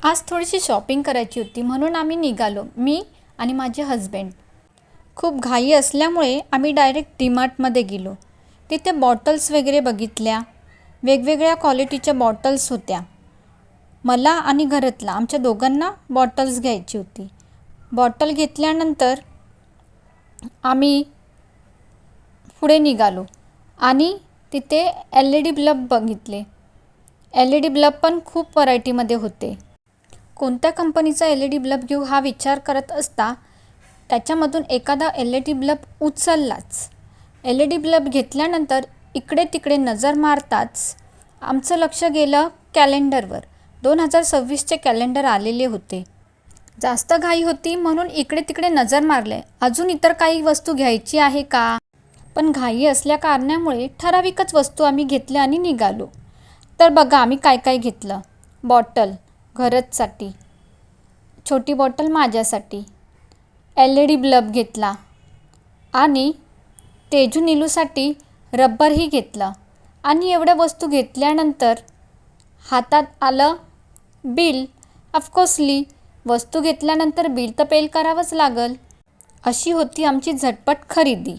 आज थोडीशी शॉपिंग करायची होती म्हणून आम्ही निघालो, मी आणि माझे हस्बंड. खूप घाई असल्यामुळे आम्ही डायरेक्ट डीमार्टमध्ये गेलो. तिथे बॉटल्स वगैरे बघितल्या. वेगवेगळ्या क्वालिटीच्या बॉटल्स होत्या. मला आणि घरातला आमच्या दोघांना बॉटल्स घ्यायची होती. बॉटल घेतल्यानंतर आम्ही पुढे निघालो आणि तिथे LED बल्ब बघितले. LED बल्ब पण खूप व्हरायटीमध्ये होते. कोणत्या कंपनीचा LED बल्ब घेऊ हा विचार करत असता त्याच्यामधून एखादा LED बल्ब उचललाच. LED बल्ब घेतल्यानंतर इकडे तिकडे नजर मारताच आमचं लक्ष गेलं कॅलेंडरवर. 2026चे कॅलेंडर आलेले होते. जास्त घाई होती म्हणून इकडे तिकडे नजर मारले, अजून इतर काही वस्तू घ्यायची आहे का. पण घाई असल्या कारणामुळे ठराविकच वस्तू आम्ही घेतल्या आणि निघालो. तर बघा आम्ही काय काय घेतलं. बॉटल घरचसाठी, छोटी बॉटल माझ्यासाठी, LED बल्ब घेतला आणि तेजू नीलूसाठी रब्बरही घेतलं. आणि एवढ्या वस्तू घेतल्यानंतर हातात आलं बिल. ऑफकोर्सली वस्तू घेतल्यानंतर बिल तर पेल करावंच लागल. अशी होती आमची झटपट खरेदी.